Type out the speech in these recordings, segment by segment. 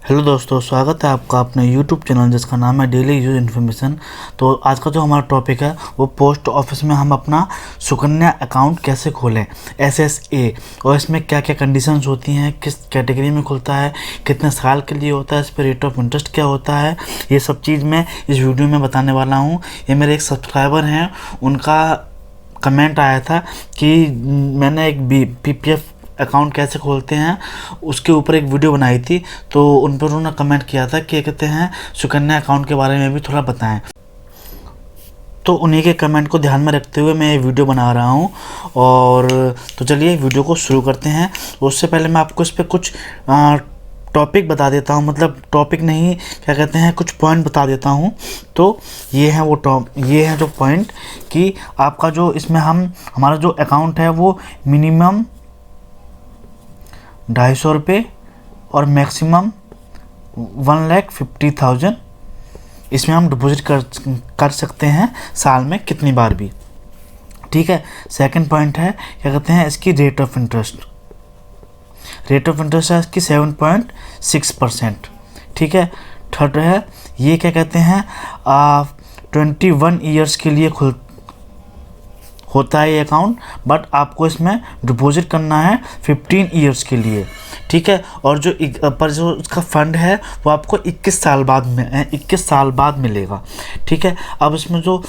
Hello दोस्तों, स्वागत है आपका अपने यूट्यूब चैनल जिसका नाम है डेली यूज इन्फॉर्मेशन। तो आज का जो हमारा टॉपिक है वो पोस्ट ऑफिस में हम अपना सुकन्या अकाउंट कैसे खोलें, एसएसए, और इसमें क्या क्या कंडीशंस होती हैं, किस कैटेगरी में खुलता है, कितने साल के लिए होता है, इस पर रेट ऑफ इंटरेस्ट क्या होता है, ये सब चीज़ मैं इस वीडियो में बताने वाला हूँ। ये मेरे एक सब्सक्राइबर हैं, उनका कमेंट आया था कि मैंने एक पीपीएफ अकाउंट कैसे खोलते हैं उसके ऊपर एक वीडियो बनाई थी। तो उन पर उन्होंने कमेंट किया था कि कहते हैं सुकन्या अकाउंट के बारे में भी थोड़ा बताएं। तो उन्हीं के कमेंट को ध्यान में रखते हुए मैं ये वीडियो बना रहा हूँ। और तो चलिए वीडियो को शुरू करते हैं। उससे पहले मैं आपको इस पर कुछ टॉपिक बता देता हूँ, मतलब टॉपिक नहीं, क्या कहते हैं, कुछ पॉइंट बता देता हूँ। तो ये हैं जो पॉइंट कि आपका जो इसमें हमारा जो अकाउंट है वो मिनिमम 250 रुपये और मैक्सिमम 1,50,000 इसमें हम डिपॉजिट कर सकते हैं साल में कितनी बार भी। ठीक है। सेकंड पॉइंट है, क्या कहते हैं, इसकी रेट ऑफ इंटरेस्ट है इसकी 7.6%। ठीक है। थर्ड है, ये क्या कहते हैं, 21 ईयर्स के लिए होता है ये अकाउंट, बट आपको इसमें डिपॉजिट करना है 15 ईयर्स के लिए। ठीक है। और जो उसका फंड है वो आपको 21 साल बाद मिलेगा। ठीक है। अब इसमें जो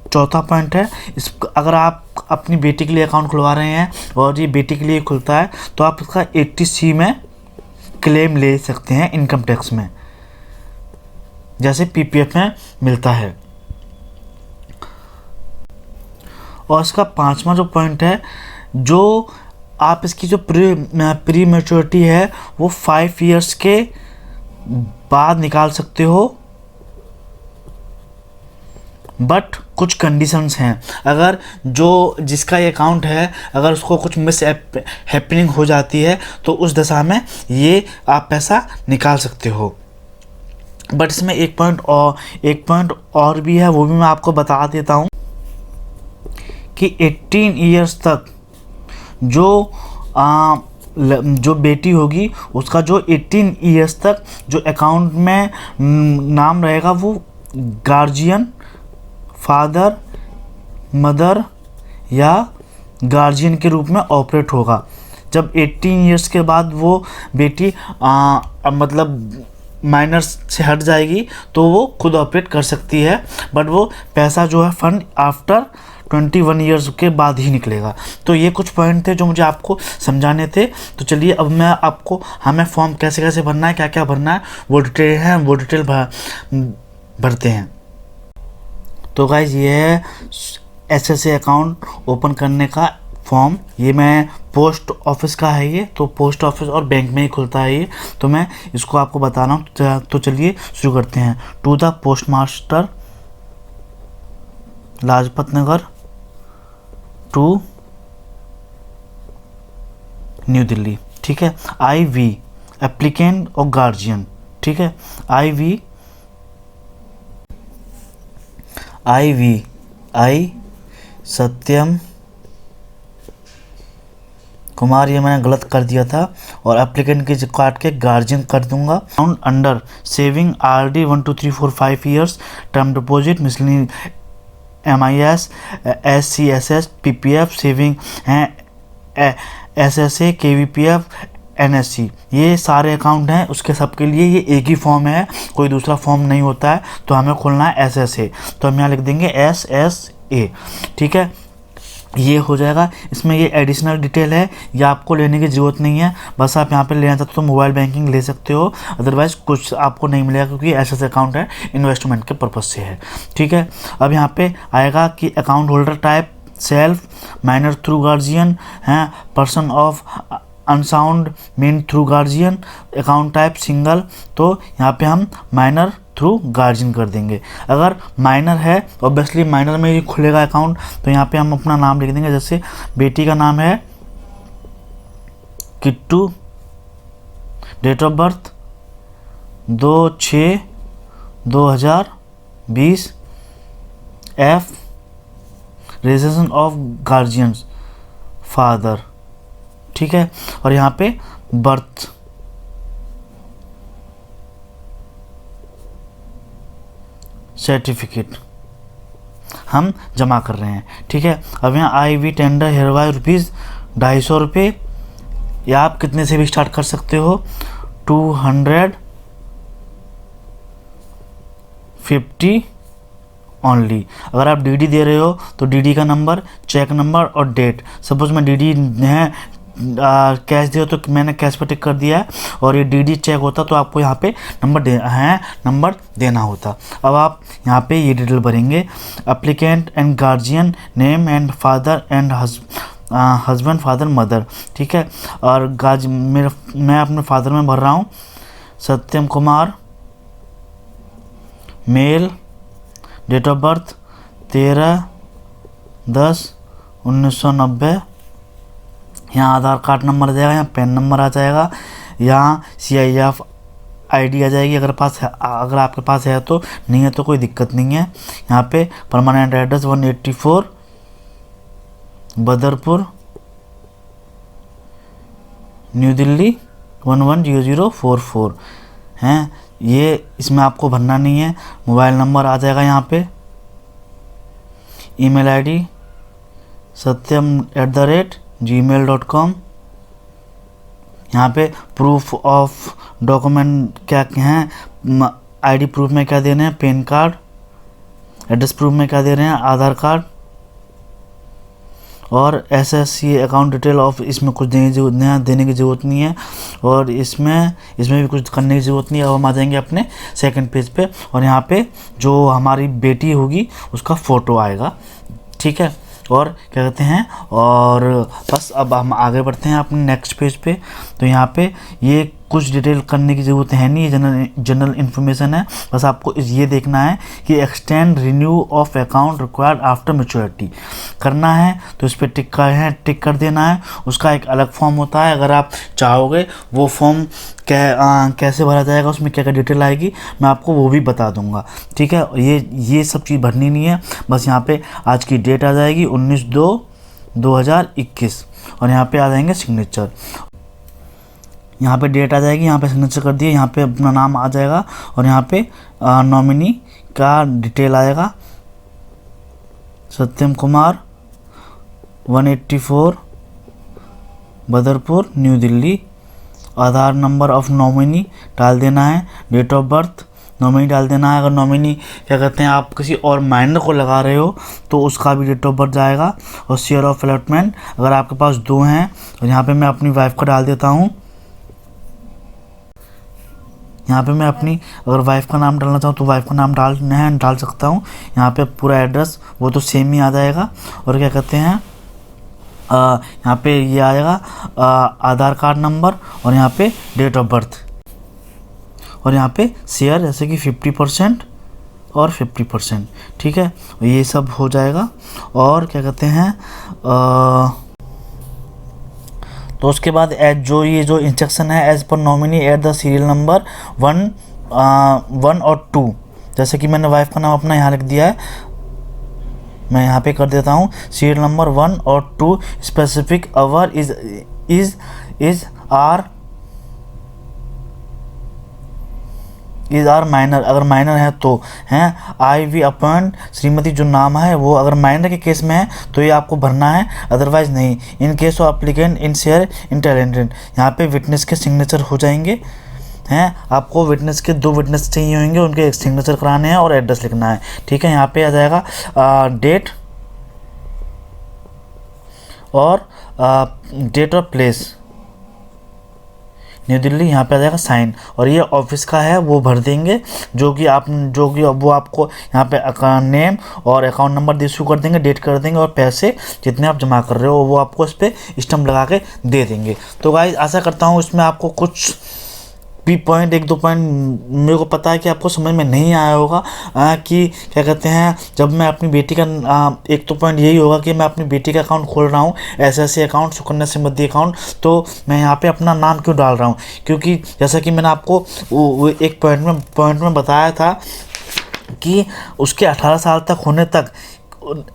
चौथा पॉइंट है, अगर आप अपनी बेटी के लिए अकाउंट खुलवा रहे हैं और ये बेटी के लिए खुलता है तो आप इसका 80C में क्लेम ले सकते हैं इनकम टैक्स में, जैसे पीपीएफ में मिलता है। और इसका पांचवा जो पॉइंट है, जो आप इसकी जो प्री मैच्योरिटी है वो 5 ईयर्स के बाद निकाल सकते हो, बट कुछ कंडीशंस हैं। अगर जिसका ये अकाउंट है, अगर उसको कुछ मिस हैपनिंग हो जाती है तो उस दशा में ये आप पैसा निकाल सकते हो। बट इसमें एक पॉइंट और भी है, वो भी मैं आपको बता देता हूँ कि 18 ईयर्स तक जो बेटी होगी उसका जो 18 ईयर्स तक जो अकाउंट में नाम रहेगा वो गार्जियन, फादर, मदर या गार्जियन के रूप में ऑपरेट होगा। जब 18 ईयर्स के बाद वो बेटी मतलब माइनर से हट जाएगी तो वो खुद ऑपरेट कर सकती है, बट वो पैसा जो है फंड आफ्टर 21 ईयर्स के बाद ही निकलेगा। तो ये कुछ पॉइंट थे जो मुझे आपको समझाने थे। तो चलिए अब मैं आपको हमें फॉर्म कैसे भरना है, क्या क्या भरना है, वो डिटेल भरते हैं। तो गाइज ये है एसएसए अकाउंट ओपन करने का फॉर्म। ये मैं पोस्ट ऑफिस का है, ये तो पोस्ट ऑफिस और बैंक में ही खुलता है ये, तो मैं इसको आपको बता रहा हूँ। तो चलिए शुरू करते हैं। To the post master, Lajpat Nagar, to New Delhi. ठीक है। IV एप्लीकेंट और गार्जियन। ठीक है। I सत्यम कुमार, ये मैंने गलत कर दिया था, और एप्लीकेंट के काट के गार्जियन कर दूंगा। Account under saving RD 1 2 3 4 5 years, term deposit, miscellaneous, MIS, SCSS, PPF, saving हैं, SSA, KVPF, NSC, ये सारे अकाउंट हैं। उसके सब के लिए ये एक ही फॉर्म है, कोई दूसरा फॉर्म नहीं होता है। तो हमें खोलना है SSA, तो हम यहाँ लिख देंगे SSA। ठीक है। ये हो जाएगा। इसमें ये एडिशनल डिटेल है, ये आपको लेने की ज़रूरत नहीं है। बस आप यहाँ पे लेना चाहते तो मोबाइल बैंकिंग ले सकते हो, अदरवाइज़ कुछ आपको नहीं मिलेगा, क्योंकि एसएसए अकाउंट है, इन्वेस्टमेंट के पर्पज़ से है। ठीक है। अब यहाँ पे आएगा कि account holder type self, minor through guardian हैं, person of unsound mind through guardian, account type single, तो यहाँ पे हम माइनर थ्रू गार्जियन कर देंगे। अगर माइनर है, ऑब्वियसली माइनर में ही खुलेगा अकाउंट, तो यहाँ पे हम अपना नाम लिख देंगे। जैसे बेटी का नाम है Kittu, date of birth 2/6/2020, F registration of guardians father. ठीक है। और यहाँ पे बर्थ सर्टिफिकेट हम जमा कर रहे हैं। ठीक है, अब यहाँ आई वी टेंडर हेरवाई रुपीज़ 250 रुपये, या आप कितने से भी स्टार्ट कर सकते हो, 250 ओनली। अगर आप डीडी दे रहे हो तो डीडी का नंबर, चेक नंबर और डेट। सपोज मैं डीडी है कैश दे तो मैंने कैश पर टिक कर दिया है, और ये डीडी चेक होता तो आपको यहाँ पे नंबर देना होता। अब आप यहाँ पे ये डिटेल भरेंगे, applicant and guardian name and father and husband father mother. ठीक है, और मैं अपने फादर में भर रहा हूँ Satyam Kumar, male, date of birth 13/10/1990। यहाँ आधार कार्ड नंबर आ जाएगा, यहाँ पैन नंबर आ जाएगा, यहाँ CIF ID आ जाएगी अगर आपके पास है तो, नहीं है तो कोई दिक्कत नहीं है। यहाँ पे परमानेंट एड्रेस 184 बदरपुर न्यू दिल्ली 110044 हैं। ये इसमें आपको भरना नहीं है। मोबाइल नंबर आ जाएगा यहाँ पे, ईमेल ID satyam@gmail.com। यहाँ पे प्रूफ ऑफ डॉक्यूमेंट क्या हैं, ID प्रूफ में क्या देने हैं, पैन कार्ड, एड्रेस प्रूफ में क्या दे रहे हैं, आधार कार्ड, और SSC अकाउंट डिटेल ऑफ, इसमें कुछ देने की ज़रूरत नहीं है, और इसमें भी कुछ करने की ज़रूरत नहीं है। अब हम आ जाएंगे अपने सेकंड पेज पे, और यहाँ पे जो हमारी बेटी होगी उसका फ़ोटो आएगा। ठीक है, और क्या कहते हैं, और बस अब हम आगे बढ़ते हैं अपने नेक्स्ट पेज पे। तो यहाँ पे ये कुछ डिटेल करने की ज़रूरत है नहीं, जनरल इन्फॉर्मेशन है। बस आपको ये देखना है कि extend renew of account required after maturity करना है, तो इस पर टिक कर देना है। उसका एक अलग फॉर्म होता है, अगर आप चाहोगे वो फॉर्म कैसे भरा जाएगा, उसमें क्या क्या डिटेल आएगी, मैं आपको वो भी बता दूंगा। ठीक है, ये सब चीज़ भरनी नहीं है। बस यहाँ पे आज की डेट आ जाएगी 19/2/2021, और यहाँ पे आ जाएंगे सिग्नेचर। यहाँ पे डेट आ जाएगी, यहाँ पे सिग्नेचर कर दिए, यहाँ पे अपना नाम आ जाएगा, और यहाँ पे नॉमिनी का डिटेल आएगा, Satyam Kumar 184 Badarpur New Delhi. Aadhaar number of nominee डाल देना है, डेट ऑफ बर्थ नॉमिनी डाल देना है। अगर नॉमिनी क्या कहते हैं आप किसी और माइनर को लगा रहे हो तो उसका भी डेट ऑफ बर्थ जाएगा, और शेयर ऑफ अलॉटमेंट अगर आपके पास 2 हैं, और यहाँ पे मैं अपनी वाइफ का डाल देता हूँ। यहाँ पे मैं अपनी अगर वाइफ का नाम डालना चाहूँ तो वाइफ का नाम डाल सकता हूँ। यहाँ पे पूरा एड्रेस वो तो सेम ही आ जाएगा, और क्या कहते हैं यहाँ पे ये आएगा आधार कार्ड नंबर, और यहाँ पे डेट ऑफ बर्थ, और यहाँ पे शेयर जैसे कि 50% और 50%। ठीक है, ये सब हो जाएगा। और क्या कहते हैं तो उसके बाद ये जो इंस्ट्रक्शन है, as per nominee at the serial number 1 और 2, जैसे कि मैंने वाइफ का नाम अपना यहाँ लिख दिया है, मैं यहाँ पे कर देता हूँ सीरियल नंबर 1 और 2 specific our is are minor, अगर माइनर है तो हैं। आई वी अपॉइंट श्रीमती जो नाम है वो अगर माइनर के केस में है तो ये आपको भरना है, अदरवाइज नहीं। In case of applicant in share in talented, यहाँ पे विटनेस के सिग्नेचर हो जाएंगे हैं। आपको विटनेस के 2 विटनेस चाहिए होंगे, उनके सिग्नेचर कराने हैं और एड्रेस लिखना है। ठीक है, यहाँ पे आ जाएगा डेट और date of place New Delhi, यहाँ पे आ जाएगा साइन, और ये ऑफिस का है वो भर देंगे, जो कि वो आपको यहाँ पे नेम और अकाउंट नंबर इशू कर देंगे, डेट कर देंगे, और पैसे जितने आप जमा कर रहे हो वो आपको इस पर स्टम्प लगा के दे देंगे। तो गाइस आशा करता हूँ इसमें आपको कुछ भी पॉइंट 1-2 पॉइंट मेरे को पता है कि आपको समझ में नहीं आया होगा कि क्या कहते हैं। जब मैं अपनी बेटी का एक तो पॉइंट यही होगा कि मैं अपनी बेटी का अकाउंट खोल रहा हूँ, SSC account, Sukanya Samriddhi account, तो मैं यहाँ पे अपना नाम क्यों डाल रहा हूँ, क्योंकि जैसा कि मैंने आपको वो एक पॉइंट में बताया था कि उसके 18 साल तक होने तक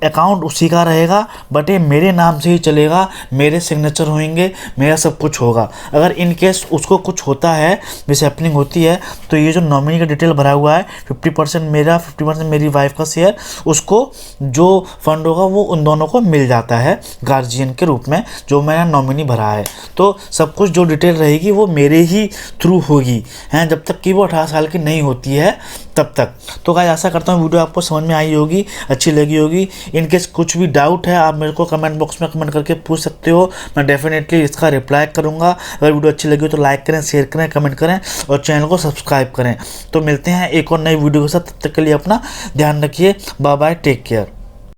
अकाउंट उसी का रहेगा, बट ये मेरे नाम से ही चलेगा, मेरे सिग्नेचर होंगे, मेरा सब कुछ होगा। अगर इन केस उसको कुछ होता है, मिस हैपनिंग होती है, तो ये जो नॉमिनी का डिटेल भरा हुआ है 50% मेरा, 50% मेरी वाइफ का शेयर, उसको जो फंड होगा वो उन दोनों को मिल जाता है गार्जियन के रूप में, जो मैंने नॉमिनी भरा है। तो सब कुछ जो डिटेल रहेगी वो मेरे ही थ्रू होगी हैं, जब तक कि वो 18 साल की नहीं होती है तब तक। तो गाइस आशा करता हूँ वीडियो आपको समझ में आई होगी, अच्छी लगी होगी। इनकेस कुछ भी डाउट है आप मेरे को कमेंट बॉक्स में कमेंट करके पूछ सकते हो, मैं डेफिनेटली इसका रिप्लाई करूँगा। अगर वीडियो अच्छी लगी हो तो लाइक करें, शेयर करें, कमेंट करें और चैनल को सब्सक्राइब करें। तो मिलते हैं एक और नई वीडियो के साथ, तब तक के लिए अपना ध्यान रखिए। Bye bye, take care.